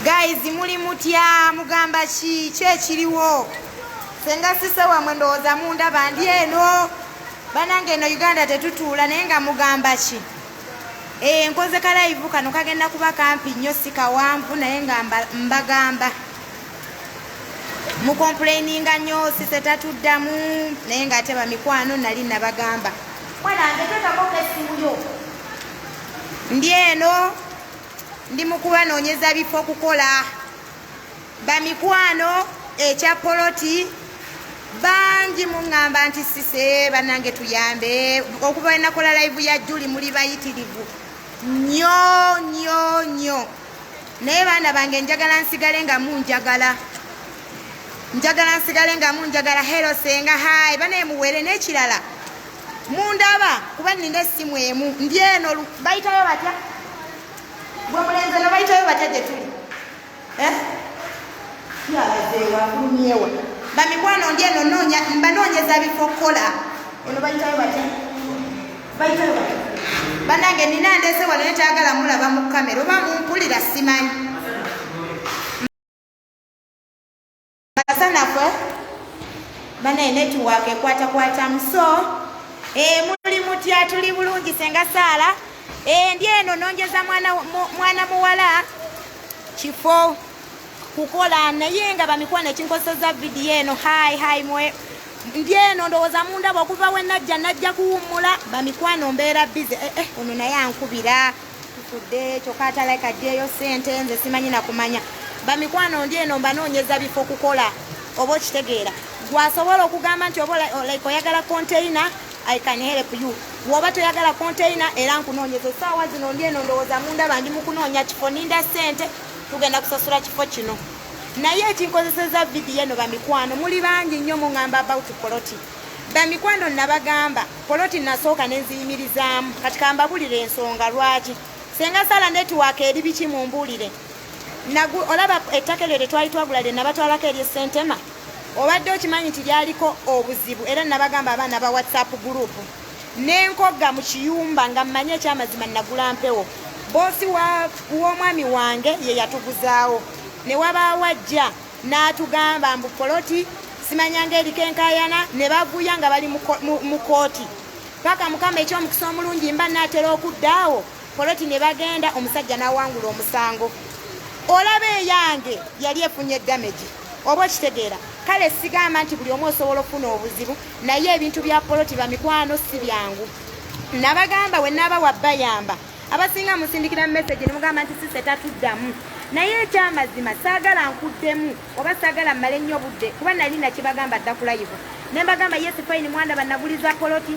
Guys, muli mutya mugamba ki kyekiriwo senga sise wamwe ndowooza munda bandi eno banange eno Uganda tetutuula naye nga mugamba ki nkoze kalaivu kano kagenda kuba kampi nnyo si kawanvu naye nga mbagamba mukomplaininga nnyo sise tatuddamu naye nga ate bamikwano nali nabagamba mwanange tekako kesimuyo ndi eno ndi mukubanoonyeza bifo kukola bamikwano ekya poloti bangi muŋŋamba nti sise banange tuyambe okuba nakola live ya Juli muli bayitirivu nnyo nnyo nnyo naye baana bange njagala nsigale nga munjagala hero senga hai banaye muwere n'ekirala mundaba kuba nina essimu emu ndi eno bayitayo batya gwe mulenzi no bayitayo batya gye tuli yalazeewafulumyewa bamikwano ndi eno mbanoonyeza bifo kukola eno bayitayo batya banange nina ndese wano netayagala mulaba mu kamera oba mumpulira simanyi basanafe banaye netiwaaka ekwatakwata muso muli mutya tuli bulungi senga Saala ndi eno nonjeza mwana muwala kifo kukola naye nga bamikwano ekinkozesa vidiyo eno hai mwe ndi eno ndowooza mundaba okuva we najja kuwummula bamikwano mbeera bize ono naye ankubira tufudde kyokka atalakaddeeyo sente nze simanyi nakumanya bamikwano ndi eno mbanoonyeza bifo kukola oba okitegeera gwasobola okugamba nti oba like oyagala container I can help you woba toyagala container era nkunoonyeza essaawa zino ndi eno ndowooza mundaba ndi mukunoonya kifo ninda sente tugenda kusasula kifo kino naye ekinkozeseza vidiyo eno bamikwano muli bangi nnyo muŋŋamba about poloti bamikwano nabagamba poloti nasooka nenziyimirizaamu kati kambabulire ensonga lwaki senga Saala netiwaaka eri biki mumbuulire olaba ettaka eryo tetwali twagula lye nabatwalako eryesentema obadde okimanyi nti lyaliko obuzibu era nabagamba abaana ba WhatsApp group nenkogga mu kiyumba nga mmanye ekyamazima nagula mpewo boosi w'omwami wange ye yatuguzaawo ne wabaawo ajja n'atugamba mbu poloti simanyanga eriko enkayana ne bavuya nga bali mu kooti paka mukama ekyomukisa omulungi mba naatera okuddaawo poloti ne bagenda omusajja n'awangula omusango olaba eyange yali efunye damage oba okitegeera kale sigamba nti buli omu osobola okufuna obuzibu naye ebintu bya poloti bamikwano si byangu nabagamba we nabawa bayamba abasinga musindikira message ne mugamba nti sise tatuddamu naye ekyamazima saagala nkuddemu oba saagala mmale nnyo budde kuba nali nakibagamba dda ku live ne mbagamba yes fine mwanda bannaguliza poloti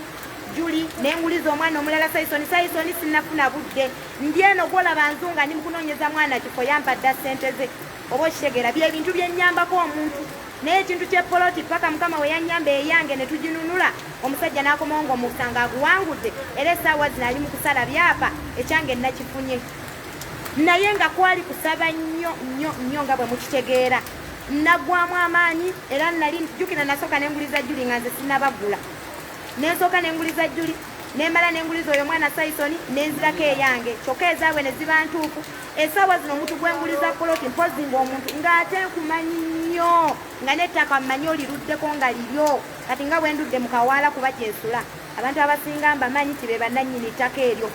Juli nenguliza omwana omulala Saisoni sinnafuna budde ndi eno gwolaba nzunga ndi mukunoonyeza mwana kifo yampa dda sente ze oba okitegeera byebintu byennyambako omuntu naye ekintu kyepoloti paka mukama we yannyamba eyange ne tuginunula omusajja n'akomawo ng'omusanga aguwangudde era essaawa zino ali mu kusala byapa ekyange nakifunye naye nga kwali kusaba nnyo nga bwe mukitegeera naggwamu amaanyi era nali jjukira nasooka nenguliza Juli nga nze sinnabagula nensooka nenguliza Juli nemmala nenguliza oyo mwana Saisoni nenzirako eyange kyokka ezaabwe ne ziba ntuufu essaawa zino omuntu gwenguliza poloti mpozi ng'omuntu ng'ate nkumanyi nnyo nga n'ettaka mmanyi oliruddeko nga liryo kati nga bwe ndudde mu kawaala kuba gyensula abantu abasinga mbamanyi nti be bannannyini ttaka eryo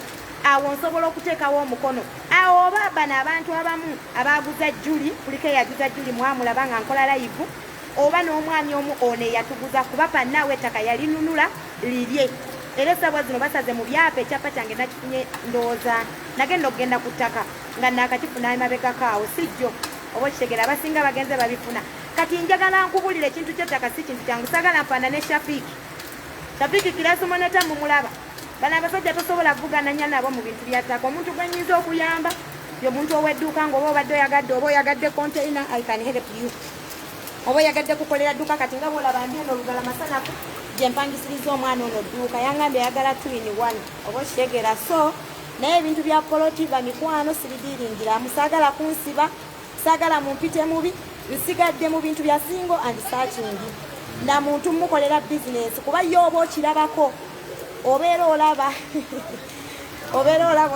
awo nsobola okuteekawo omukono awo oba bano abantu abamu abaaguza Juli kuliko eyaguza Juli mwamulaba nga nkola live oba n'omwami omu ono eyatuguza kuba pannaawe ettaka yalinunula lirye era essaawa zino basaze mu byapa ekyapa kyange nakifunye ndowooza nagenda okugenda ku ttaka nga naakakifuna emabegako awo sijjo oba okitegeera abasinga bagenze babifuna kati njagala nkubulira ekintu ky'ettaka si kintu kyangu saagala nfaanane Shafiiki kirasumoneta mumulaba bano abasajja tosobola kuvugananya nabo mu bintu bya ttaka omuntu gwenyiza okuyamba y'omuntu ow'edduuka ng'oba obadde oyagadde container I can help you oba oyagadde kukolera dduuka kati nga bwolaba ndi eno olugala masanafu gye mpangisiriza omwana ono dduuka yangambye ayagala 2-in-1 oba okitegeera so naye ebintu bya poloti bamikwano sibidiringiramu saagala kunsiba saagala mumpite mubi nsigadde mu bintu bya single and searching na muntu mukolera business kuba yo oba okirabako obeera olaba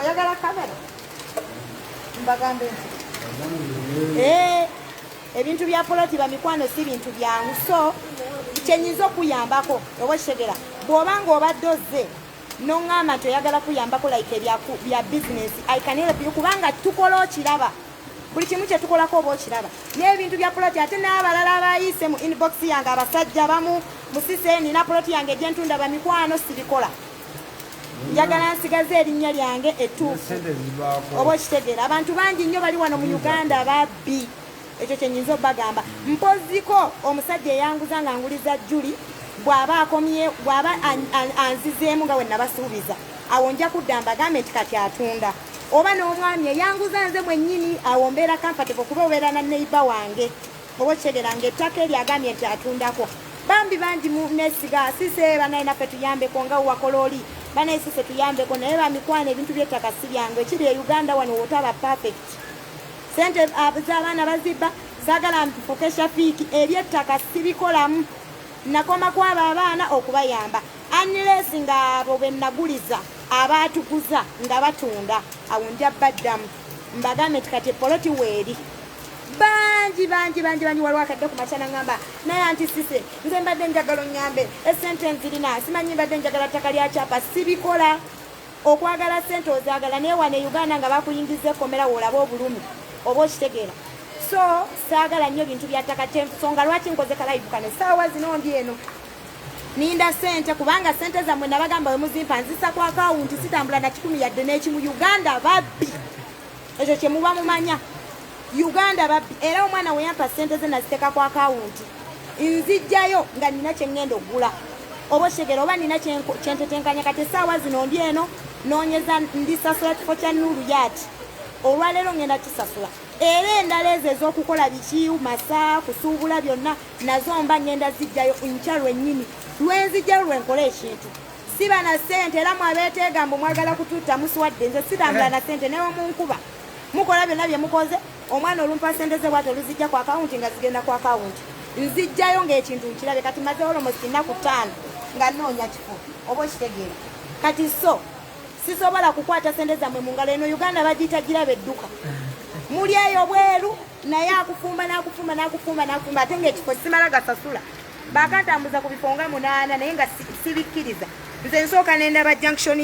oyagala kamera mbagambe ebintu bya poloti bamikwano si bintu byangu so kyenyinza okuyambako oba kitegera bw'obanga obadde ozze noŋŋamba nti oyagala kuyambako like bya bizinesi aikanelepiyo kubanga tukola okiraba buli kimu kye tukolako oba okiraba n'ebintu bya poloti ate n'abalala abayise mu inbox yange abasajja bamu musise nina poloti yange gyentunda bamikwano sibikola njagala nsigaze erinnya lyange ettuufu oba okitegeera abantu bangi nnyo bali wano mu Uganda babbi ekyo kyenyinza obbagamba mpoziko omusajja eyanguza nga nguliza Juli bw'aba akomye bw'aba anzizeemu nga we nabasuubiza awo nja kudda mbagambe nti kati atunda oba n'omwami eyanguza nze mwennyini awo mbeera comfortable kuba obeera na neighbor wange oba okitegeera ng'ettaka eri agambye nti atundako bambi bangi nesiga sise banaye naffe tuyambeko nga wakola oli banaye sise tuyambeko naye bamikwano ebintu by'ettaka si byangu ekiri e Uganda wano wotaba perfect sente z'abaana bazibba saagala mfuke shafiiki eby'ettaka sibikolamu nakoma kwaba abaana okubayamba anilesi ng'abo be naguliza abaatuguza nga batunda awo nja baddamu mbagambe nti kati poloti weeri bangi waliwo akadde ku makyana ngamba naye anti sise nze mbadde njagala onyambe esente nzirina simanyi mbadde njagala ttaka lya kyapa sibikola okwagala sente ozaagala naye wane Uganda nga bakuyingiza ekkomera woolaba obulumi oba okitegeera so saagala nnyo bintu bya ttaka kyensonga lwaki nkoze kalive kano essaawa zino ndi eno ninda sente kubanga sente zammwe nabagamba we muzimpa nzisa ku akawunti sitambula na 10 yadde n'ekimu Uganda babbi ekyo kye muba mumanya Uganda babbi era omwana we yampa sente ze naziteeka ku akawunti nzijjayo nga nina kye ŋŋenda oggula oba okitegeera oba nina kyentetenkanya kati essaawa zino ndi eno noonyeza ndisasula kifo kya Nuru Yaat olwaleero ŋŋenda kisasula era endala ezo ez'okukola biki masa kusuubula byonna nazo mba ŋŋenda zijjayo nkya lwennyini lwenzijjayo lwenkola ekintu siba na ssente era mwabeeteega mbu mwagala kututta musiwadde nze sitambula na ssente newe munkuba mukola byonna bye mukoze omwana olumpa ssente ze bwate oluzijja ku akawunti nga zigenda ku akawunti nzijjayo ng'ekintu nkirabe kati maze olomosi nnaku 5 nga nnoonya kifo oba okitegeera kati so sisobola kukwata sente zammwe mu ngalo eno Uganda bagiyita giraba edduka muli eyo bweru naye akufumba n'akufumba ate ng'ekifo simala gasasula bakantambuza ku bifo nga 8 naye nga sibikkiriza nze nsooka nendaba junction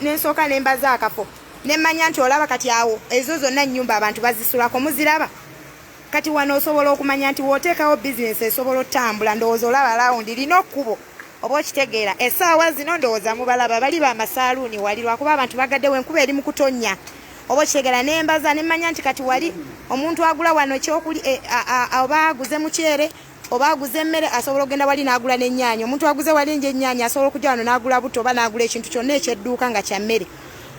nensooka nembaza akafo nemmanya nti olaba kati awo ezo zonna ennyumba abantu bazisulako muziraba kati wano osobola okumanya nti wooteekawo bizinesi esobola otambula ndowooza olaba lawundi lina okkubo oba okitegeera essaawa zino ndowooza mubalaba bali bamasaaluuni wali lwakuba abantu bagaddewo enkuba eri mu kutonnya oba okitegeera nembaza nemmanya nti kati wali omuntu agula wano ekyokuli oba aguze mukyere oba aguze emmere asobola okugenda wali n'agula n'ennyaanya omuntu aguze wali ng'ennyaanya asobola okujja wano n'agula buto oba n'agula ekintu kyonna ekyedduuka nga kya mmere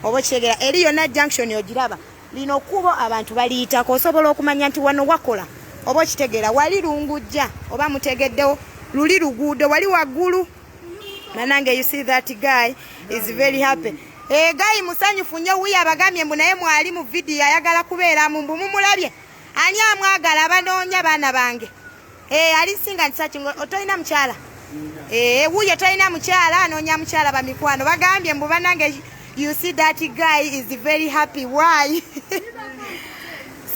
oba okitegeera eri yonna junction ogiraba lino okkubo abantu baliyitako osobola okumanya nti wano wakola oba okitegeera wali lungujja oba mutegeddewo luli luguudo wali waggulu nanange you see that guy is very happy guy musanyufu nnyo wuyo abagambye mbu naye mwali mu vidiyo ayagala kubeeramu mbu mumulabye ani amwagala abanoonya baana bange alisinga ntisakingo otolina mukyala wuyo tolina mukyala anoonya mukyala bamikwano bagambye mbu banange you see that guy is very happy why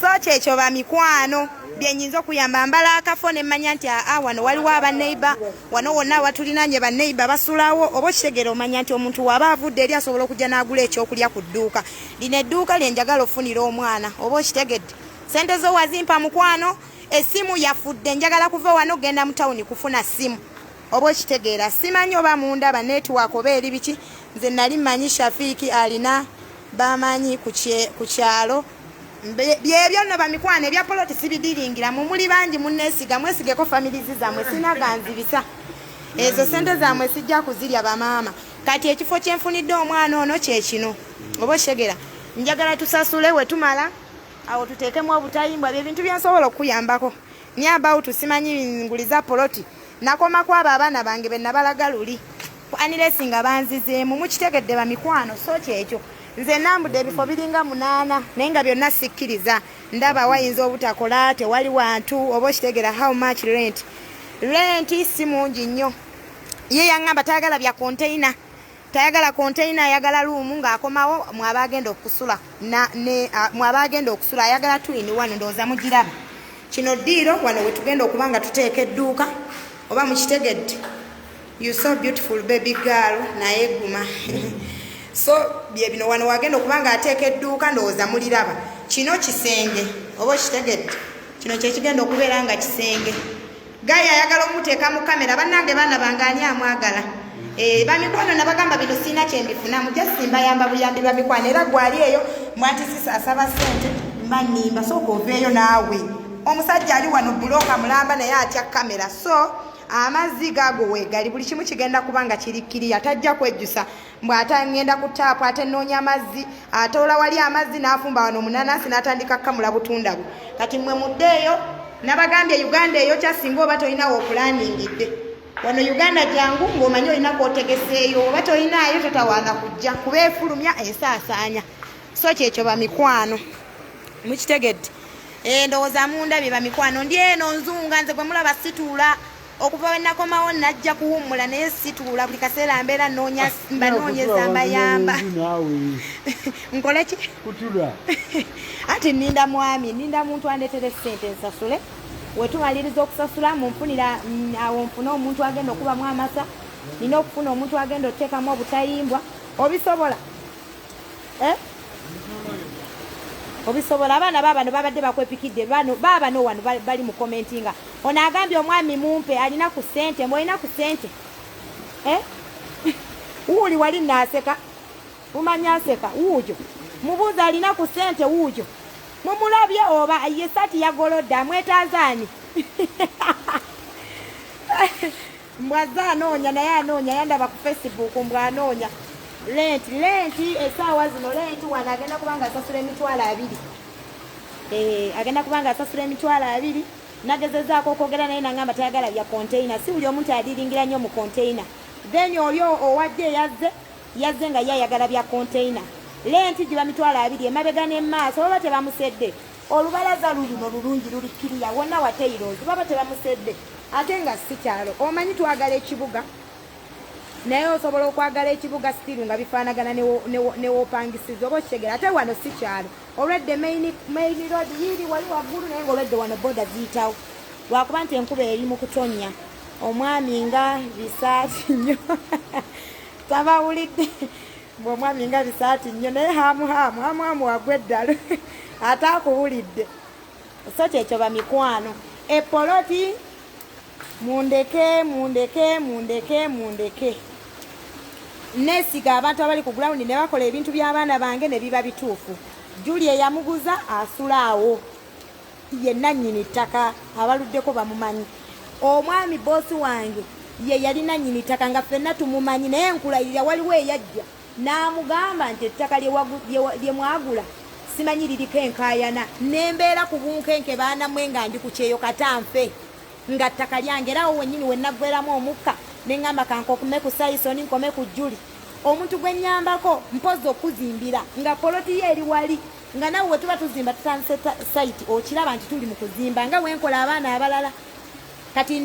so kyekyo bamikwano byenyinza okuyamba mbala akafo nemmanya nti wano waliwo abaneiba wano wonna watulinaanye baneiba basulawo oba okitegeera omanya nti omuntu waba avudde eri asobola okujja n'agula ekyokulya ku dduuka lino edduuka lyenjagala ofunira omwana oba okitegedde sente zo wazimpa mukwano essimu yafudde njagala kuva wano genda mu tawuni kufuna ssimu oba okitegeera simanyi oba munda banetiwaaka oba eri biki nze nali mmanyi shafiiki alina bamanyi ku kyalo byebyo nno bamikwano ebya poloti sibidiringira mumuli bangi munneesiga mwesigeko famirizi zammwe sinaganzibisa ezo sente zammwe sijja kuzirya bamaama kati ekifo kyenfunidde omwana ono kyekino oba okitegeera njagala tusasule we tumala awo tuteekemu obutayimbwa byebintu byensobola okuyambako nyamba tusimanyi nguliza poloti nakoma kwabo abaana bange be nabalaga luli anilesi nga banzizeemu mukitegedde bamikwano so kyekyo nze nambudde ebifo biringa 8 naye nga byonna sikkiriza ndaba wayinza obutakola tewali wantu oba okitegeera how much rent si mungi nnyo ye yaŋŋamba tayagala bya container tayagala container ayagala room ng'akomawo mwaba agenda okusula mwaba agenda okusula ayagala twin wano ndowooza mugiraba kino ddiiro wano we tugenda okuba nga tuteeka edduuka oba mukitegedde you so beautiful baby girl naye guma so bye bino wano wagenda okuba nga ateeka edduuka ndowooza muliraba kino kisenge oba okitegedde kino kyekigenda okubeera nga kisenge gaya ayagala omuteeka mu kamera bannange baana bangaani amwagala bamikwano nabagamba bino siina kyembifuna mujja simba yamba buyambi bamikwano era gwali eyo mwanti asaba sente manimba sooka oveeyo naawe omusajja ali wano buloka mulamba naye atya kamera so amazzi gaago weegali buli kimu kigenda kuba nga kirikkiriya tajja kwejjusa mbw'ate ngenda ku taapu ate nnoonya amazzi atoola wali amazzi n'afumba wano omunanasi n'atandika kamula butunda bwe kati mmwe muddeeyo nabagambye Uganda eyo kyasinga oba tolinawo opulaningidde wano Uganda jangu ng'omanyi olina kwotegeseeyo oba tolinaayo totawaana kujja kuba efulumya ensaasaanya so kyekyo bamikwano mukitegedde ndowooza mundabye bamikwano ndi eno nzunga nze gwe mulaba situula okuva we nakomawo najja kuwummula naye situula buli kaseera mbeera mbanoonyeza mbayamba nkole ki anti nninda mwami nninda muntu andeetere ssente nsasule wetumaliriza okusasula munfunira awo nfune omuntu agenda okubamu amasa nina okufuna omuntu agenda oteekamu obutayimbwa obisobola obisobola abaana baabano babadde bakwepikidde baabano wano bali mu commentinga ono agambye omwami mumpe alina ku ssente mwolina ku ssente wuuli wali naaseka mumanya aseka wuujo mubuuza alina ku ssente wuujo mumulabye oba ye sati yagolodde amwetaazaani mbwaza anoonya naye anoonya yandaba ku Facebook mbwanoonya lenti esaawa zino lenti wano agenda kubanga asasula emitwalo 2 agenda kubanga asasula emitwalo 2 nagezezaako okwogera naye nangamba tayagala bya container si buli omuntu adiringira nnyo mu container then oli owadde yazze nga yayagala bya container lenti giba mitwalo 2 emabega n'emmaaso oba tebamusedde olubalaza luno lulungi lulikkirira wonna wateirozi baba tebamusedde ate nga si kyalo omanyi twagala ekibuga naye osobola okwagala ekibuga stiru nga bifaanagana newoopangisiza oba okitegeera ate wano si kyalo olwedde main road yiri wali waggulu naye ngaolwedde wano boda ziyitawo lwakuba nti enkuba eri mu kutonya omwami nga bisaati nnyo tabawulidde omwami nga bisaati nnyo naye hamuhamu wagwe eddalo ate akuwulidde so kyekyo bamikwano epoloti mundeke nesiga abantu abali ku ground ne bakola ebintu by'abaana bange ne biba bituufu Julie yamuguza asulaawo yenna nnyini ttaka abaluddeko bamumanyi omwami boosi wange ye yali nannyini ttaka nga ffenna tumumanyi naye nkulayirira waliwo eyajja n'amugamba nti ettaka lye mwagula simanyi liriko enkaayana nembeera ku bunkenke baana mwe nga ndi ku kyeyo katanfe nga ttaka lyange era awo wennyini we nnaggweramu omukka ne ŋŋamba kankokume ku Saisoni nkome ku Julie omuntu gwe nnyambako mpozi okuzimbira nga poloti ye eri wali nga nawe we tuba tuzimba tutandise site okiraba nti tuli mu kuzimba nga wenkola abaana abalala kati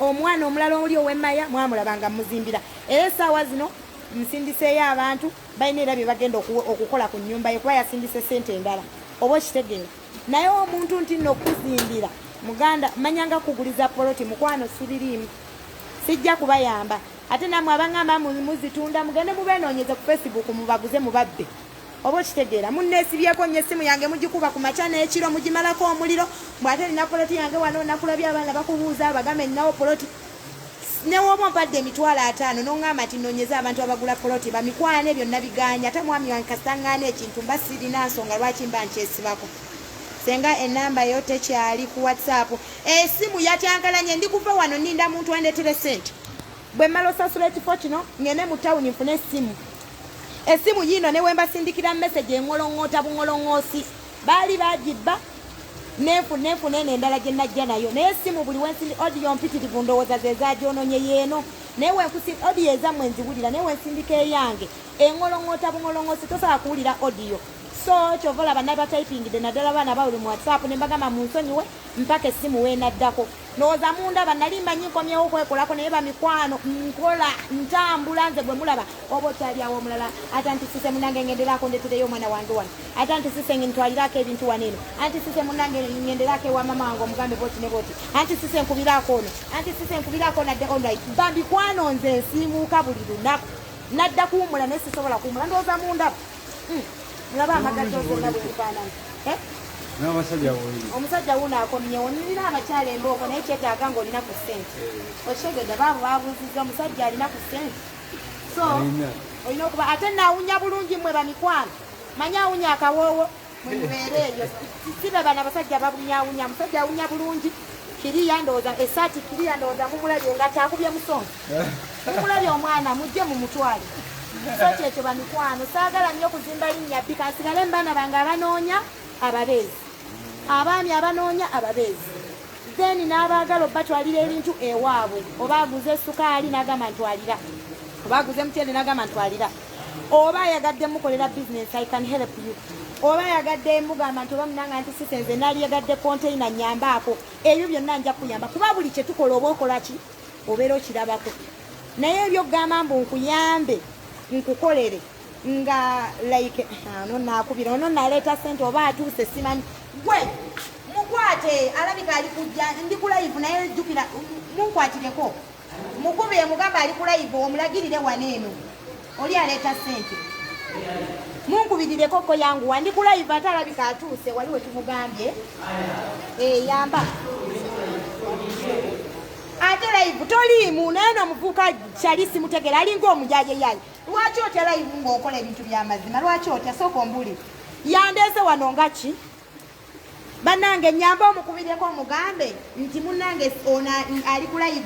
omwana omulala oli ow'emmaya mwamulabanga muzimbira era essaawa zino nsindiseeyo abantu balina era bye bagenda okukola ku nnyumba ye kuba yasindise ssente endala oba okitegeera naye omuntu nti nno okuzimbira muganda manyanga kuguliza poloti mukwano siririimu sijja kubayamba ate namwe abaŋŋamba muzitunda mugende mubenoonyeze ku Facebook mubaguze mubabbe oba okitegeera munneesibyeko nnyo essimu yange mugikuba ku makya n'ekiro mugimalako omuliro bw'ate nina poloti yange wano nakulabye abaana bakubuuza bagambe ninawo poloti newooba ompadde emitwalo 5 n'oŋŋamba nti nnoonyeze abantu abagula poloti bamikwane byonna biganya ate mwami wange kasitaŋŋaana ekintu mba sirina nsonga lwaki mba nkyesibako senga enamba yo tekyali ku WhatsApp esimu yatyankalanye ndi kuva wano ninda muntu andeetere ssente bwe mmala osasula ekifo kino ngende mu tawuni nfune esimu yino ne wemba sindikira message eŋŋoloŋŋoota buŋoloŋŋoosi baali bagibba nefuna eno endala gye najja nayo naye esimu buli wensindi odiyo mpitirivu ndowooza ze zagyonoonye yeeno naye odiyo ezammwe nziwulira naye wensindika eyange eŋŋoloŋŋoota buŋoloŋŋoosi tosobola kuwulira odiyo so kyova olaba nabatayipingidde naddala abaana bawuli mu WhatsApp ne mbagamba munsonyiwe mpaka essimu weenaddako noza munda banalimba nyikomyewo okwekolako naye bamikwano nkola ntambula nze gwe mulaba oba okyaliawo omulala ate anti sise munange ngenderako ndetereyo omwana wange wano ate anti sise ntwalirako ebintu waneno anti sise munange ngenderako ewa mama wange omugambe boti ne boti anti sise nkubirako ono anti sise nkubirako nadde online bamikwano nze nsiimuuka buli lunaku nadda kuwumula naye sisobola kuwumula ndowooza munda mulaba amagazi ozonna bwe bifaanana omusajja wuno akomyewo nirina abakyala embooko naye kyetaaga ng'olina ku ssente okitegedde baabo babuuzizza omusajja alina ku ssente so olina okuba ate naawunya bulungi mmwe bamikwano manyi awunya akawoowo mwe mubeere eyo sibe bano abasajja babunyawunya musajja awunya bulungi kiriya ndowooza esaati kiriya ndowooza mumulabye nga kyakubye musonga mumulabye omwana mujje mu mutwale so kyekyo bamikwano saagala nnyo okuzimba linnya bbi kansigale mbaana bange abanoonya ababeezi abaami abanoonya ababeezi then n'abaagala obatwalira ebintu ewaabwe oba aguze sukaali n'agamba ntwalira oba aguze mutyere n'agamba ntwalira oba ayagadde mukolera business I can help you oba ayagadde mugamba nti oba munanga nti sisenze naali yagadde container nyambaako ebyo byonna nja kuyamba kuba buli kye tukola oba okola ki obeera okirabako naye ebyokugamba mbu nkuyambe nkukolere nga like ono nakubira ono naleeta sente oba atuuse simanyi gwe mukwate alabika ali kujja ndi ku live naye jjukira munkwatireko mukube mugamba ali ku live omulagirire waneeno oli aleeta sente munkubirireko ko yangu wandi ku live ate alabika atuuse waliwo kimugambye yamba ate live toliimu naye nomuvuuka kyali simutegera alinga omujaje yayi lwaki otya live ng'okola ebintu by'amazima lwaki otya sooka ombuli yandeese wano nga ki bannange nyamba omukubireko omugambe nti munnange ali ku live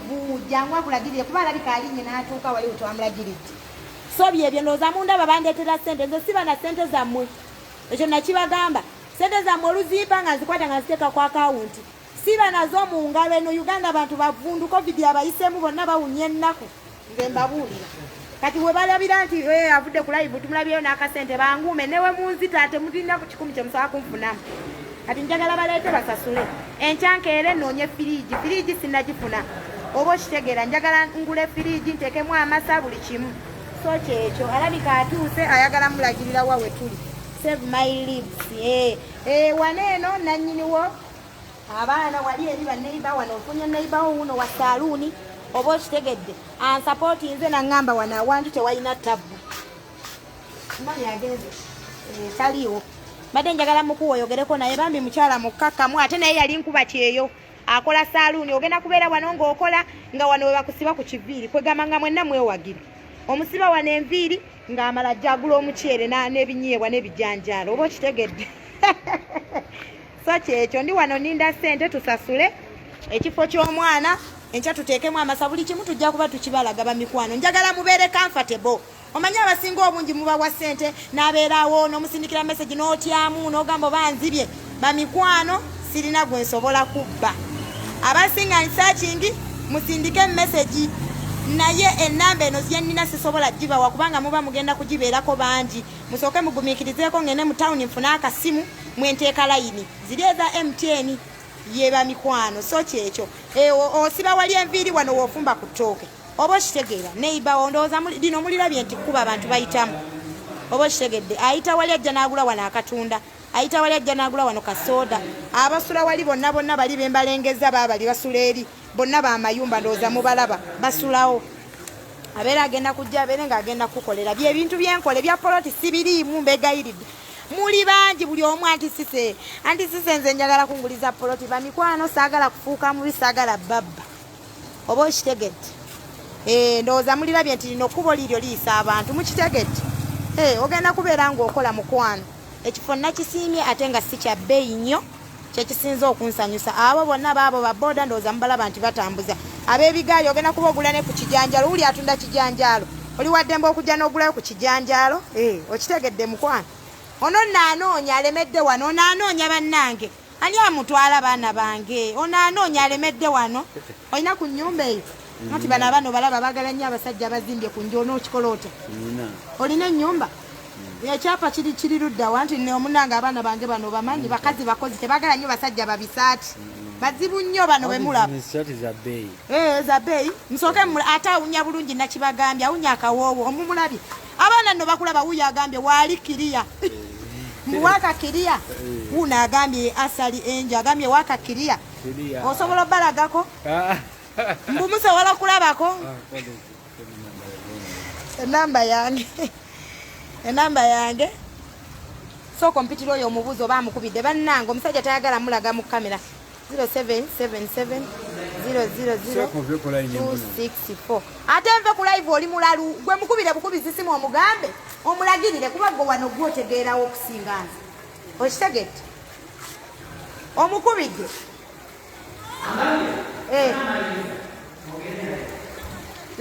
jangu akulagirire kuba alabika alinye n'atuuka wali wetwamulagiridde so byebyo ndowooza mundaba bandeetera ssente nze siba na ssente zammwe ekyo nakibagamba ssente zammwe oluziipa nga nzikwata nga nziteeka ku akawunti siba nazo mu ngalo eno Uganda abantu bavundu covid abayiseemu bonna bawunya ennaku nze mbabuulira kati we balabira nti avudde ku live tumulabyeyo n'akasente banguume newe munzita ate mutinda ku 10 kye musaba kunfunamu kati njagala baleete basasule enkyankeere noonye firiigi sinnagifuna oba okitegeera njagala ngule firiigi nteekemu amasa buli kimu so kyekyo alabika atuuse ayagala mulagirira wa we tuli save my lives waneeno nannyiniwo abaana wali eri baneiba wano ofunye neibawo wuno wa saaluuni oba okitegedde ansapooti nze naŋŋamba wano awantu tewalina tabbu mani agenze taliiwo badde njagala mukuwa oyogereko naye bambi mukyala mukkakkamu ate naye yali nkuba kyeyo akola saaluuni ogenda kubeera wano ng'okola nga wano we bakusiba ku kiviiri kwegamba nga mwenna mwewagire omusiba wano enviiri ng'amala jjagula omuceere n'ebinyeebwa n'ebijanjaalo oba okitegedde so kyekyo ndi wano ninda ssente tusasule ekifo ky'omwana enkya tuteekemu amasa buli kimu tujja kuba tukibalaga bamikwano njagala mubeere comfortable omanyi abasinga obungi mubawa ssente n'abeerawo n'omusindikira message n'otyamu n'ogamba oba nzibye bamikwano sirina gwe nsobola kubba abasinga nsaakingi musindike message naye ennamba eno zyennina sisobola gibawa kubanga muba mugenda kugibeerako bangi musooke mugumiikirizeeko ngene mu tawuni nfuna akasimu mwenteeka layini ziri eza MTN yeba mikwano so kyekyo osiba wali enviiri wano woofumba ku ttooke oba okitegeera neiba ondowooza lino mulirabye nti kuba abantu bayitamu oba okitegedde ayita wali ajja n'agula wano akatunda ayita wali ajja n'agula wano kasooda abasula wali bonna bali bembalengeza baabali basula eri bonna bamayumba ndowooza mubalaba basulawo abeera agenda kujja abeere ng'agenda kukolera byebintu byenkole bya poloti sibiriimu mbegayiridde muli bangi buli omu anti sise nze njagala kunguliza poloti bamikwano saagala kufuuka mubi saagala babba oba okitegedde ndowooza mulirabye nti lino kkubo liryo liyisa abantu mukitegedde ogenda kubeera ng'okola mukwano ekifo nakisiimye ate nga si kya bbeeyi nnyo kyekisinza okunsanyusa abo bonna baabo babooda ndowooza mubalaba nti batambuza ab'ebigaali ogenda kuba ogula ne ku kijanjaalo wuli atunda kijanjaalo oli waddembe okujja n'ogulayo ku kijanjaalo okitegedde mukwano ono naanoonya alemedde wano ono anoonya bannange ani amutwala baana bange ono anoonya alemedde wano olina ku nnyumba eyo nti bano abaana obalaba baagala nnyo abasajja abazimbye ku nju onookikola otya olina ennyumba ekyapa kiri luddawa nti ne omunange abaana bange bano bamanyi bakazi bakozi tebaagala nnyo basajja babisaati bazibu nnyo bano bwe mulaba za bbeeyi nsooke ate awunya bulungi nakibagambye awunya akawoowo omumulabye abaana nno bakulaba wuyo agambye waali kiriya waka kiriya wuno agambye asali enjo agambye waka kiriya osobola obalagako mbumusobola okulabako enamba yange sooka ompitira oyo omubuuzi oba amukubidde bannange omusajja tayagala mulaga mu kamera 0777 000 ate nve ku live oli mulalu gwe mukubire bukubizi simu omugambe omulagirire kuba gwe wano gwotegeerawo okusinga nze okitegedde omukubidde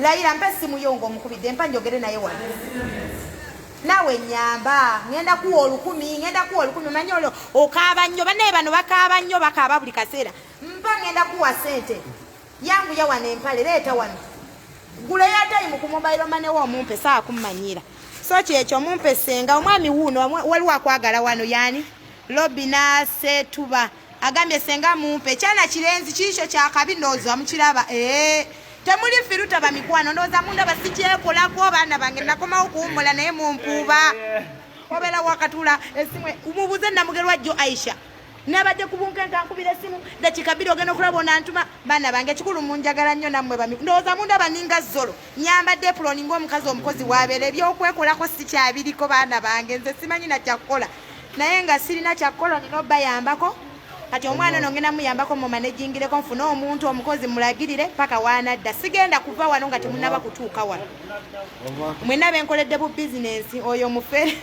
layira mpe simu yongo omukubidde mpa njogere naye wano nawe nyamba ngenda kuwa 10,000 manyi olwo okaaba nnyo bannaye bano bakaaba nnyo bakaaba buli kaseera mpa ngenda kuwa sente yangu yawana empale leeta wano guleyo atayimu ku mobile money w'omumpe saa kummanyira so kyekyo mumpe senga omwami wuuno waliwo akwagala wano yani Robina Setuba agambye senga mumpe kyana kirenzi kiisho kyakabi ndowooza mukiraba temuli firuta bamikwano ndowooza munda basikyekolako abaana bange nakomawo kuwummula naye mumpuuba obeera wakatula esimu umubuuze namugerwa jjo Aisha nabadde ku bunkenke ankubira esimu dakika 2 ogenda okulaba onantuma baana bange ekikulu munjagala nnyo nammwe bami ndowooza munda baninga zolo nyambadde epuloni ng'omukazi omukozi wabeera ebyokwekolako si kyabiriko baana bange nze simanyi nakyakkola naye nga sirina kyakkola nina obbayambako kati omwana ono ngenda muyambako mumanejingireko nfune omuntu omukozi mulagirire paka wanadda sigenda kuva wano nga temunaba kutuuka wano mwena benkoledde bu bizinensi oyo mufere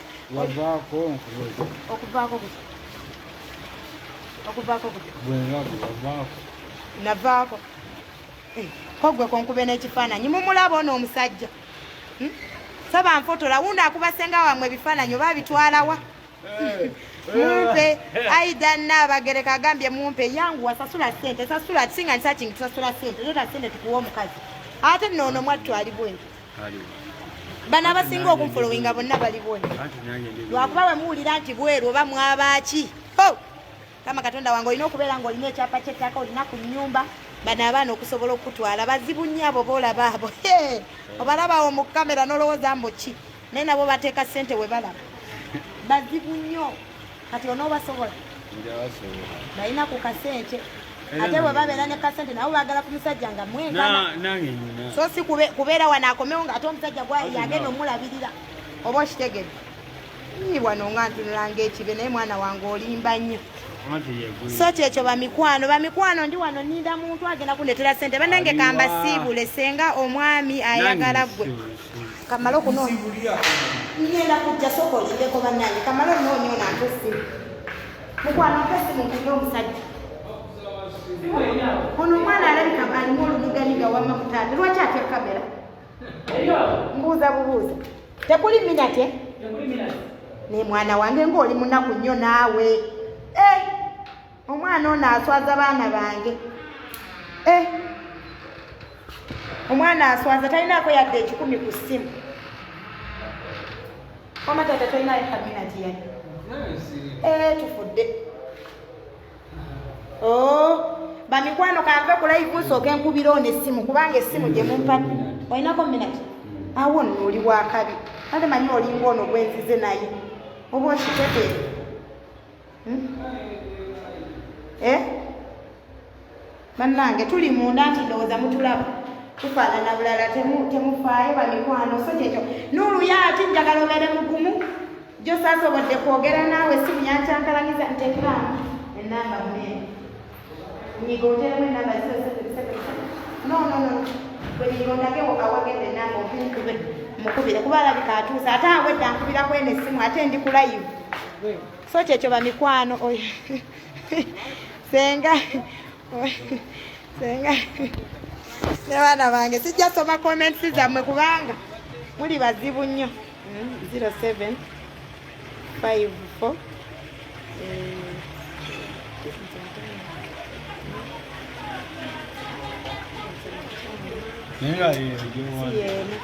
okuvaako navaako kogwe konkube n'ekifaananyi mumulaba ono omusajja saba nfotola wundi akubasenga wamwe ebifaananyi oba bitwalawa mumpe aida Nabagereka agambye mumpe yangu wasasula sente sasula singa searching tusasula sente leta sente tukuwa omukazi ate nono mwattu ali bwene bana abasinga okumfolowinga bonna bali bwene lwakuba bwe muwulira nti bweru oba mwabaki kama Katonda wange olina okubeera ng'olina ekyapa ky'ettaka olina ku nnyumba bano abaana okusobola okutwala bazibu nnyo abo boolaba abo obalabawo mu kamera n'olowooza mbo ki naye nabo bateeka ssente we balaba bazibu nnyo kati onoobasobola balina ku kasente ate bwe babeera ne kasente nabo baagala ku musajja nga mwenkana so si kubeera wano akomewo nga ate omusajja yagenda omulabirira oba okitegedde wano nga ntunulanga ekibe naye mwana wange olimba nnyo so kyekyo bamikwano ndi wano ninda muntu agenda kundetera sente banange kamba siibule senga omwami ayagala gwe kamalo kuno ngenda kujja sokolindeko bannange kamalo noonyona mpesimu mukwano mpesimu nkuge omusajja ono omwana alabika alimu olumiganiga wama mutaate lwaki atya kamera mbuuza bubuuza tekuli minate ne mwana wange ng'oli munaku nnyo naawe omwana ono aswaza baana bange omwana aswaza talinaako yadde 10 ku ssimu omatata talinayo kaminati yadde tufudde bamikwano kanve kulaivu nsooke nkubira ono essimu kubanga essimu gye mumpadde olinako minati awo nno oli wakabi ate manyi olinga ono gwenzize naye oba okitegeere bannange tuli munda nti ndowooza mutulaba tufaanana bulala temufaayo bamikwano so kyekyo nuuluya ati njagala obeere mugumu gyo saasobodde kwogera naawe simu yankyankalanyiza ntekeramu enamba munene nyiga oteremu enamba no bwenigondageo awagende enamba omunkube mukubire kuba alabika atuusa ate awedde ankubirako eno essimu ate ndi ku live so kyekyo bamikwano senga ne baana bange sijja soma comments zammwe kubanga muli bazibu nnyo 0754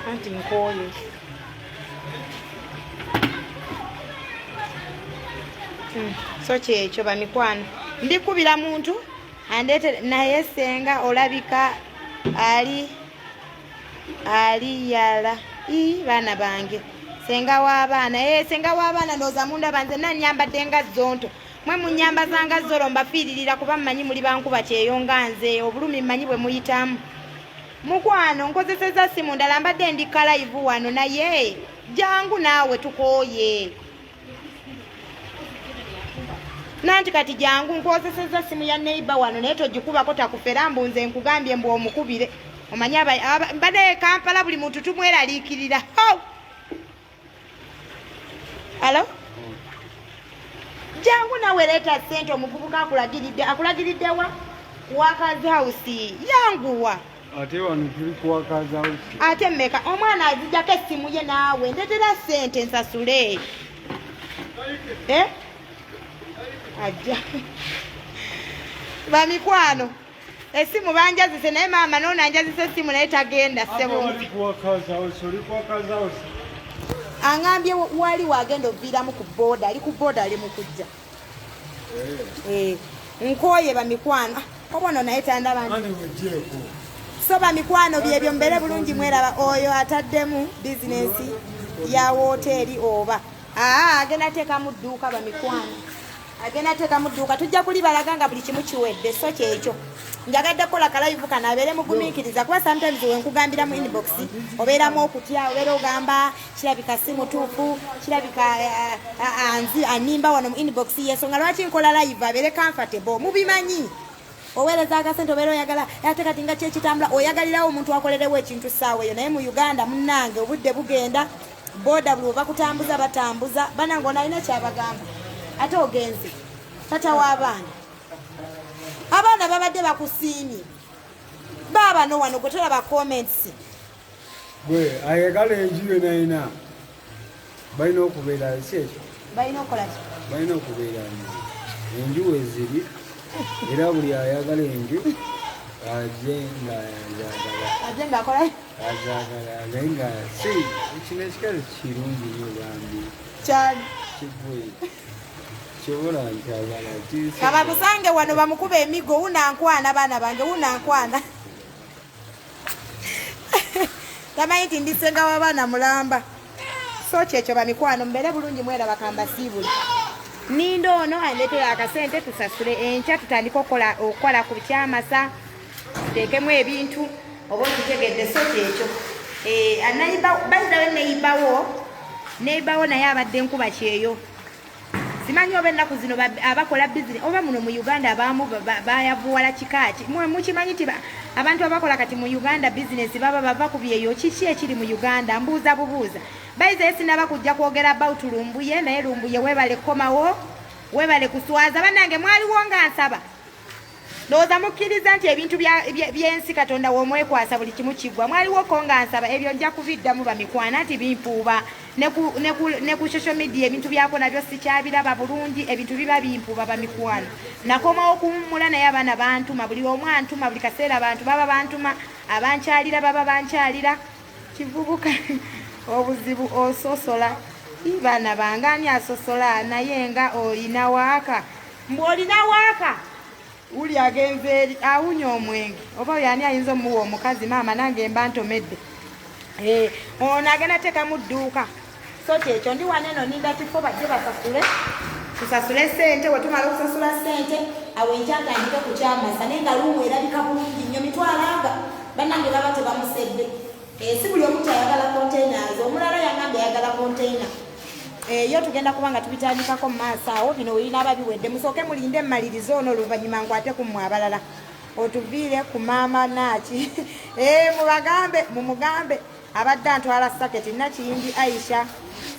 anti nkoye so kyekyo bamikwano ndikubira muntu andete naye senga olabika ali yala baana bange senga w'abaana ndowooza munda banze nanyambadde nga zonto mwe munyamba zanga zolo mbafiiririra kuba mmanyi muli bankuba kyeyo nga nze obulumi mmanyi bwe muyitamu mukwano nkozeseza simu ndala mbadde ndika live wano naye jangu naawe tukooye nanti kati jangu nkozeseza simu ya neighbor wano naye togikubako takufera mbu nze nkugambye mbu omukubire omanyi mbadde Kampala buli muntu tumweraliikirira alo jangu nawe leeta ssente omuvubuka akulagiridde wa wakazi house yanguwa ate wano tuli ku wakazi house ate mmeka omwana azijjako essimu ye naawe ndetera ssente nsasule ajja bamikwano essimu banjazise naye maama noonanjazisa essimu naye tagenda ssebo angambye wali wagenda oviiramu ku booda ali ku booda ali mukujja nkooye bamikwano obono naye tandaba so bamikwano byebyo mbere bulungi mweraba oyo ataddemu bizinesi ya woteeri oba agenda teekamu dduuka bamikwano agenda teekamu dduuka tujja kulibalaga nga buli kimu kiwedde so kyekyo njagadde kukola kalayivu kano abeere mugumiikiriza kuba sometimes wenkugambira mu inbox obeeramu okutya obeera ogamba kirabika si mutuufu kirabika animba wano mu inbox yensonga lwaki nkola live abeere comfortable mubimanyi oweereza akasente obeera oyagala ate kati nga kyekitambula oyagalirawo omuntu akolerewo ekintu ssaawa eyo naye mu Uganda munnange obudde bugenda boda buli oba kutambuza batambuza banange onalina kyabagamba ate ogenze tata w'abaana abaana babadde bakusiimye baba no wano gwe tolaba comments gwe ayagala enju yonayina balina okubeera kyekyo balina okukola balina okubeera enju weziri era buli ayagala enju aje ngaakola azagala naye nga si kino ekikale kirungi nyo bambi kyali kivuye kyobola nkyagala kaba kusange wano bamukuba emigo unankwana baana bange unankwana tamanyi nti ndisenga w'abaana mulamba so kyekyo bamikwano mbeere bulungi mweraba kambasiibuli nindo ono andetera akasente tusasule enkya tutandika okukola ku kyamasa tuteekemu ebintu oba otutegedde so kyekyo bayizawe neibawo naye abadde nkuba kyeyo simanyi oba ennaku zino abakola bizinesi oba muno mu Uganda abamu bayavuwala kikaaki mukimanyi nti abantu abakola kati mu Uganda bizinesi baba bava ku byeyo kiki ekiri mu Uganda mbuuza bubuuza bayizaye sinaba kujja kwogera about lumbuye naye lumbuye webale komawo webale kuswaza bannange mwaliwo nga nsaba ndowooza mukkiriza nti ebintu by'ensi Katonda w'omwekwasa buli kimu kiggwa mwaliwo ko nga nsaba ebyo nja kuviddamu bamikwana nti bimpuuba ne ku social media ebintu byako nabyo sikyabiraba bulungi ebintu biba bimpuuba bamikwano nakomawo okuwummula naye abaana bantuma buli omu antuma buli kaseera abantu baba bantuma abankyalira baba bankyalira kivubuka obuzibu ososola baana bange ani asosola naye nga olina waaka mbu olina waaka uli agenze eri awunya omwenge oba oyo ani ayinza omuwa omukazi maama nange mba ntomedde ono agenda teekamu dduuka so kyekyo ndi wano eno ninda tifo bajje tusasule sente wetumala okusasula sente awo enkyatandike ku kyamasa naye nga luumu erabika bulungi nnyo mitwalanga bannange baba tebamusedde si buli omu kyayagala containers omulala yangambye ayagala container yo tugenda kuba nga tubitandikako mu maaso awo bino weinaaba biwedde musooke mulinde emmalirizo ono oluvannyuma nkwate ku mmwe abalala otuviire ku maama naaki mumugambe abadde antwala saketi nakiyindi Aisha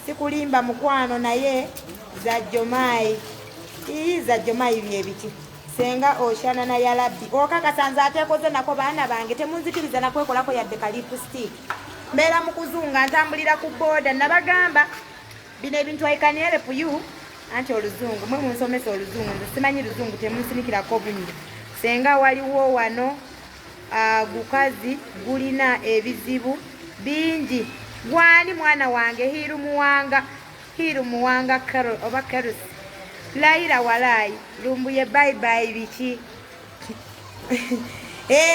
sikulimba mukwano naye zajjomayi byebiki senga oshana na yalabbi okakasanza atekoze nako baana bange temunzikiriza nakwekolako yadde kalipstick mbeera mu kuzunga ntambulira ku booda nabagamba bino ebintu I can help you anti oluzungu mwe munsomesa oluzungu nze simanyi luzungu temunsinikirako bungi senga waliwo wano gukazi gulina ebizibu bingi gwani mwana wange hiru muwanga Carol oba Carol Laira walai lumbuye bye bye biki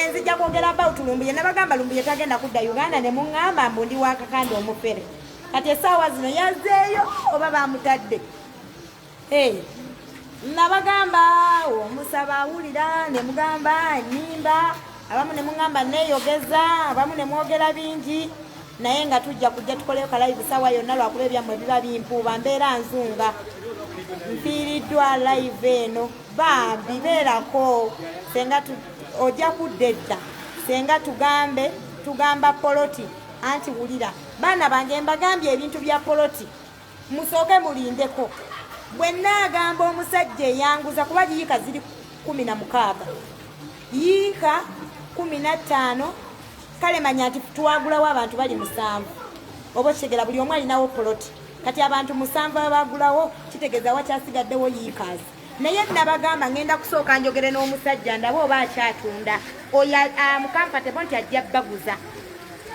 nzija kwogera about Lumbuye nabagamba Lumbuye tagenda kudda Uganda ne muŋŋamba mbu ndi wakakanda omufere kati essaawa zino yazzeeyo oba bamutadde nabagamba omusaba awulira ne mugamba nnimba abamu ne muŋŋamba neeyogeza abamu ne mwogera bingi naye nga tujja kujja tukoleyo kalive ssaawa yonna lwakuba ebyammwe biba bimpuuba mbeera nzunga mfiiriddwa live eno bambi beerako senga ojja kudda edda senga tugamba poloti anti wulira baana bange mbagambye ebintu bya poloti musooke mulindeko bwe naagamba omusajja eyanguza kuba yiika ziri 16 yiika 15 kale manya nti twagulawo abantu bali 7 oba kitegeera buli omu alinawo poloti kati abantu 7 babagulawo kitegeeza wakyasigaddewo yiikazi naye nabagamba ngenda kusooka njogere n'omusajja ndaba oba akyatunda oyo amukamfatebo nti ajja baguza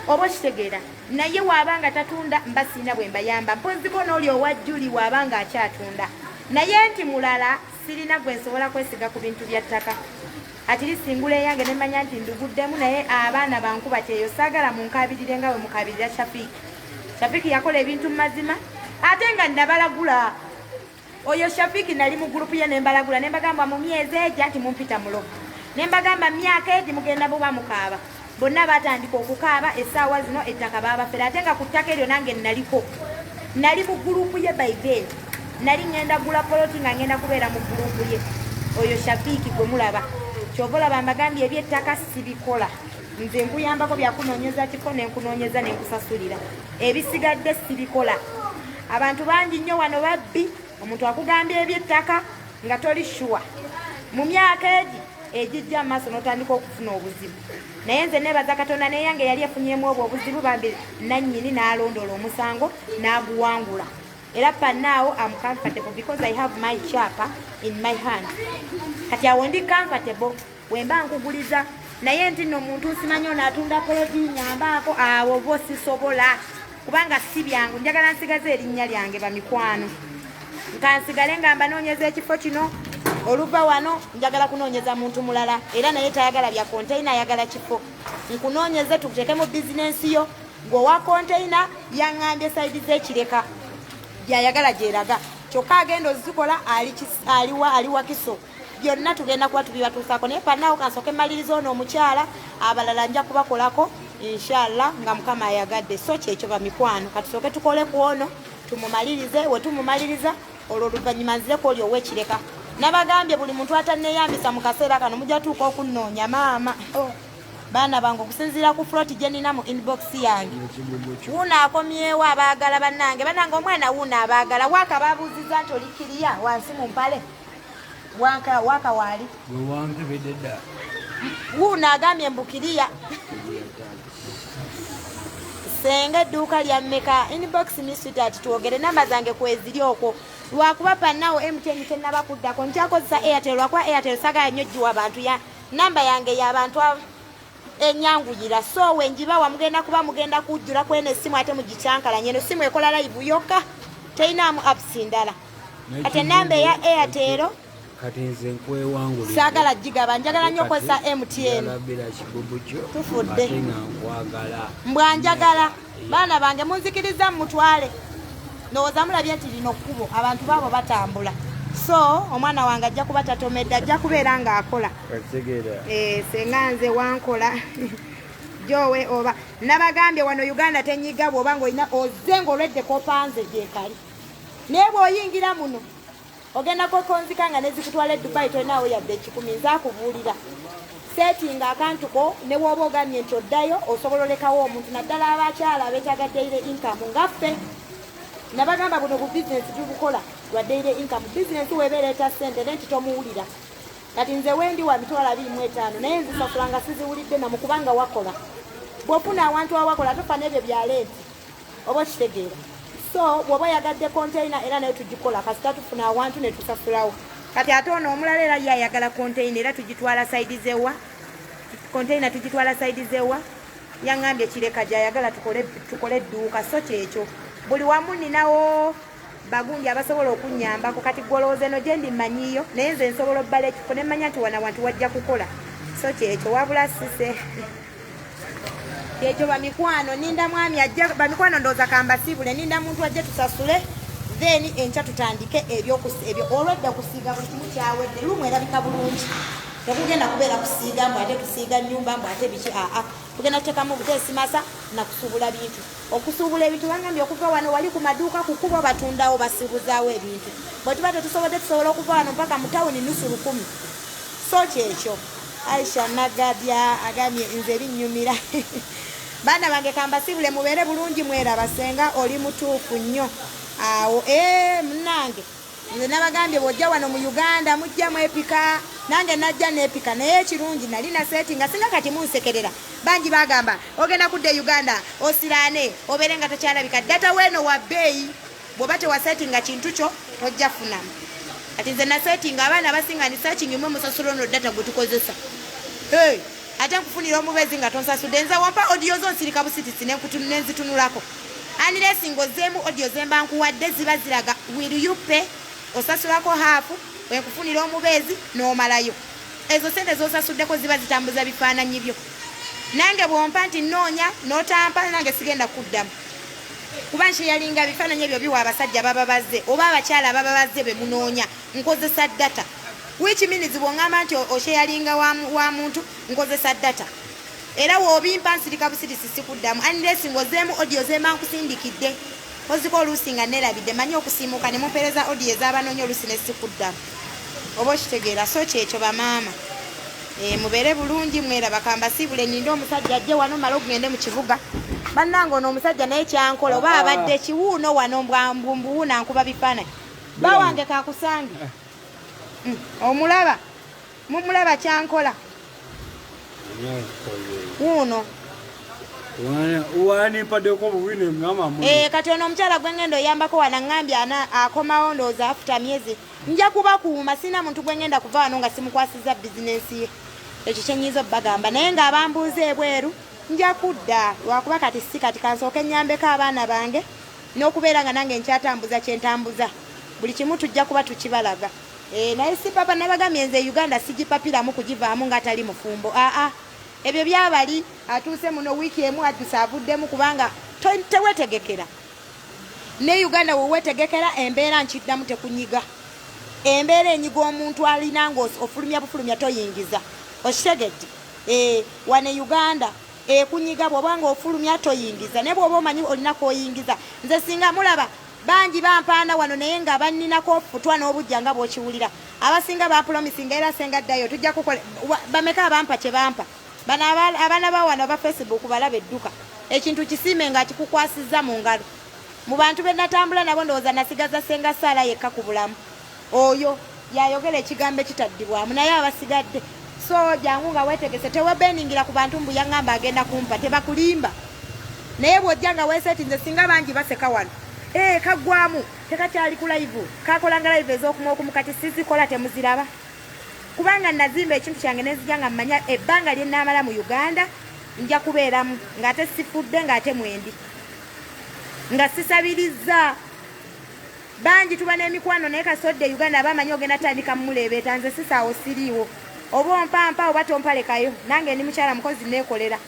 oba kitegeera naye waabanga tatunda mba sirina bwe mbayamba mponziko n'oli owajjuli waabanga akyatunda naye nti mulala sirina gwe nsobola kwesiga ku bintu bya ttaka ati lisingula eyange nemanya nti nduguddemu naye abaana bankuba kyeyo saagala munkabirire nga bwe mukabirira Shafiki yakola ebintu mu mazima ate nga nabalagula oyo Shafiki nali mu gurupu ye nembalagula nembagamba mu myezi ejja nti mumpita mulo nembagamba myaka egi mugenda buba mukaaba bonna batandika okukaaba essaawa zino ettaka babafera ate nga ku ttaka eryo nange nali mu gurupu ye by then nali ngenda gula poloti nga ngenda kubeera mu gurupu ye oyo Shafiki gwe mulaba kyova olaba mbagambye ebyettaka sibikola nze nkuyambako byakunoonyeza kifo nenkunoonyeza nenkusasulira ebisigadde sibikola abantu bangi nnyo wano babbi omuntu akugambye ebyettaka nga toli shuwa mu myaka egi ejijja maaso n'otandika okufuna obuzibu naye nze nebaza Katonda neyange yali efunyemu obwo obuzibu bambi nannyini n'alondoola omusango n'aguwangula era panaawo am comfortable because I have my chapa in my hand kati awo ndi comfortable wemba nkuguliza naye nti nno omuntu nsimanyi onaatunda poloti nyambaako awo bo sisobola kubanga si byangu njagala nsigaze erinnya lyange bamikwano nkansigale ngamba noonyeza ekifo kino oluva wano njagala kunoonyeza muntu mulala era naye tayagala bya konteina ayagala kifo nkunoonyeze tukuteeke mu bizinensi yo gweowa konteina yaŋŋambye saidi z'ekireka byayagala gyeraga kyokka agenda ozikola aliwa kiso byonna tugenda kuba tubibatuusaako naye panaawo kansooke maliriza ono omukyala abalala nja kubakolako inshallah nga mukama ayagadde so kyekyo bamikwano katusooke tukole ku ono tumumalirize we tumumaliriza olwo oluvannyuma nzireko oli ow'ekireka nabagambye buli muntu atanneeyambisa mu kaseera kano mujja tuuka okunnoonya maama baana bange okusinziira ku floti gye nina mu inbox yange wuuno akomyewo abaagala bannange omwana wuuno abaagala waaka babuuziza nti olikiriya wansi mu mpale waka waali wuuno agambye mbukiriya senga edduuka lya mmeka inbox misitati twogere namba zange kweziri okwo lwakuba pannawo MTN tenaba kuddako nkyakozesa Airtel lwakuba Airtel sagala nnyo giwa abantu ya namba yange y'abantu enyanguyira so wenjibawa mugenda kuba mugenda kujjula kwene essimu ate mugikyankalanye eno simu ekola live yokka teyinaamu apps ndala ate namba eya Airtel kati nze nkwewangulira saagala gigaba njagala nnyo kozesa MTN tufudde mbwanjagala baana bange munzikiriza mutwale ndowooza mulabye nti lino kkubo abantu baabo batambula so omwana wange ajja kuba tatomedde ajja kubeera ng'akola senga nze wankola jowe oba nabagambye wano Uganda tenyiga bw'oba ng'olina ozze ng'olwedde kopanze gyekali naye bw'oyingira muno ogendako konzika nga nezikutwala Dubai tolinawo yadde 10 nzaakubuulira setinga akantuko ne bw'oba ogambye nti oddayo osobola olekawo omuntu naddala abakyala abeetaaga daily income ngaffe nabagamba buno bu business tubukola lwa daily income business webeereeta ssente nenti tomuwulira kati nze wendi wa mitwala 25 naye nzisasulanga siziwulidde namu kubanga wakola bw'ofuna awantu awakola tofa n'ebyo bya leeti oba kitegeera so bw'oba yagadde konteina era nayo tugikola kasita tufuna awantu ne tusasulawo kati ate ono omulala era yayagala konteina era tugitwala saidi zewa konteina tugitwala saidi zewa yaŋŋambye kireka gyayagala tukole edduuka so kyekyo buli wamu ninawo bagungi abasobola okunnyambako kati gwolowooza eno gye ndimmanyiyo naye nze nsobola obbala ekifo ne mmanya nti wana wantu wajja kukola so kyekyo wabula sise kyekyo bamikwano ninda mwami ajja bamikwano ndowooza kambasiibule ninda muntu ajje tusasule then enkya tutandike ebyo olwedda kusiiga buli kimu kyawedde lumu erabika bulungi tekugenda kubeera kusiiga mbu ate tusiiga nnyumba mbu ate biki aa tugenda kuteekamu buteesi masa nakusuubula bintu okusuubula ebintu bangambye okuva wano wali ku maduuka ku kkubo batundawo basiibuzaawo ebintu bwe tuba tetusobodde tusobola okuva wano mpaka mu tawuni nusu 100 so kyekyo Aisha Nagadya agambye nze binnyumira baana bange kambasiibule mubeere bulungi mweraba senga oli mutuufu nnyo awo munnange nze nabagambye bw'ojja wano mu Uganda mujja mwepika nange najja neepika naye ekirungi nali na settinga singa kati munsekerera bangi bagamba ogenda kudda Uganda osiraane obeere nga tokyalabika data weeno wa bbeeyi bw'oba tewasettinga kintu kyo tojja funamu kati nze nasettinga abaana abasinga ni searching mwe musasula ono data gwe tukozesa ate nkufunira omubezi nga tonsasudde nze wampa audio zo nsirika busitisi nenzitunulako aniresinga ozeemu audio zemba nkuwadde ziba ziraga will you pay osasulako haafu wenkufunira omubezi n'omalayo ezo sente zosasuddeko ziba zitambuza bifaananyi byo nange bwompa nti noonya n'otampa nange sigenda kuddamu kuba nsheyalinga bifaananyi ebyo biwa abasajja baba bazze oba abakyala baba bazze be munoonya nkozesa data which means bw'oŋŋamba nti osheyalinga wa muntu nkozesa data era woobimpa nsirika busitisi sikuddamu unless ngozeemu audio zemba nkusindikidde oziko oluusi nga nerabidde manyi okusiimuka ne mumpeereza audio ez'abanoonya oluusi ne sikuddamu oba okitegeera so kyekyo bamaama mubeere bulungi mweraba kambasiibule ninde omusajja ajje wano mala okugende mu kibuga bannange ono omusajja naye kyankola oba abadde kiwuuno wano mbumbuwuuna nkuba bifaananyi bawange kakusange omulaba mumulaba kyankola wuuno kati ono omukyala gwengenda oyambako wana ngambye akomawo ndowooza afuta myezi nja kubakuuma sina muntu gwengenda kuva wano nga simukwasiza bizinensi ye ekyo kyenyiza obbagamba naye ng'abambuuza ebweru nja kudda lwakuba kati si kati kansooke nnyambeko abaana bange n'okubeera nga nange nkyatambuza kyentambuza buli kimu tujja kuba tukibalaga naye si papa nabagambye nze Uganda sigipapiramu kugivaamu ng'atali mufumbo ebyo byabali atuuse muno wiiki emu addusa avuddemu kubanga tewetegekera ne Uganda wewetegekera embeera nkiddamu tekunyiga embeera enyiga omuntu alina nga ofulumya bufulumya toyingiza okitegedde wane Uganda kunyiga bw'oba nga ofulumya toyingiza ne bw'oba omanyi olina koyingiza nze singa mulaba bangi bampaana wano naye nga banninako ofutwa n'obujja nga bw'okiwulira abasinga bapromisinga era senga ddayo tujja kukola bameka abampa kye bampa bano abaana ba wano aba Facebook balaba edduka ekintu kisiime nga kikukwasizza mu ngalo mu bantu be natambula nabo ndowooza nasigaza senga Saala yekka ku bulamu oyo yayogera ekigambo ekitaddibwamu naye abasigadde so jangu nga weetegese tewebeningira ku bantu mbu yaŋŋamba agenda kumpa tebakulimba naye bw'ojja nga weesetinze singa bangi baseka wano kaggwamu tekakyali ku live kakolanga live ez'okumwokumu kati sizikola temuziraba kubanga nazimba ekintu kyange nenzija nga mmanya ebbanga lye nnaamala mu Uganda nja kubeeramu ng'ate sifudde ng'ate mwendi nga sisabirizza bangi tuba n'emikwano naye kasodde Uganda abamanyi ogenda tandika mumuleebeeta nze sisaawo siriiwo oba ompampa oba tompalekayo nange ndi mukyala mukozi neekolera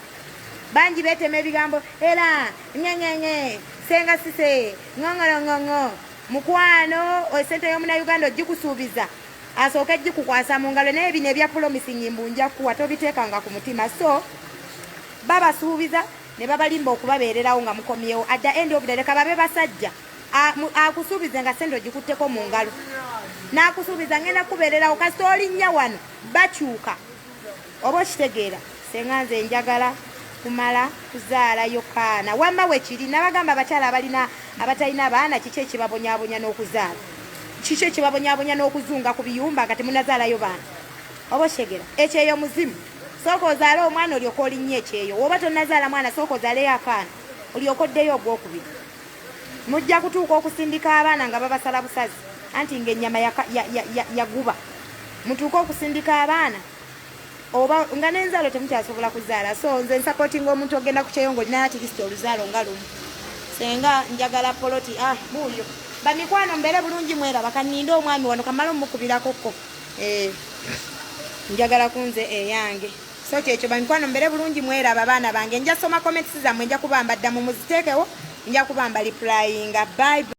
bangi beetema ebigambo era ŋeŋeŋe senga sise ŋoŋolongoŋo mukwano esente y'omuna Uganda ogikusuubiza asooke gikukwasa mu ngalo naye bino ebya promising mbu nja kuwa tobiteekanga ku mutima so babasuubiza ne babalimba okubabeererawo nga mukomyewo at the end of the day kababe basajja akusuubize nga sente ogikutteko mu ngalo n'akusuubiza ngenda kubeererawo kasita olinnya wano bakyuka oba okitegeera senga nze njagala kumala kuzaalayo kaana wamma wekiri nabagamba abakyala abatalina baana kiki ekibabonyaabonya n'okuzaala kiki ekibabonyaabonya n'okuzunga ku biyumba nga temunazaalayo baana oba okitegeera ekyeyo muzimu sooka ozaale omwana olyoka olinnya ekyeyo oba tonazaala mwana sooka ozaaleyo akaana olyoka oddeyo ogwokubiri mujja kutuuka okusindika abaana nga babasala busazi anti ng'ennyama yaguba mutuuke okusindika abaana oba nga n'enzaalo temukyasobola kuzaala so nze nsapootinga omuntu ogenda ku kyeyongo olina atikisita oluzaalo nga lumu senga njagala poloti buuyo bamikwano mbere bulungi mweraba kaninde omwami wano kamala omukubirako njagala kunze eyange so kyekyo bamikwano mbere bulungi mweraba abaana bange nja soma comments zammwe nja kubamba ddamu muziteekewo nja kubamba replyinga bye.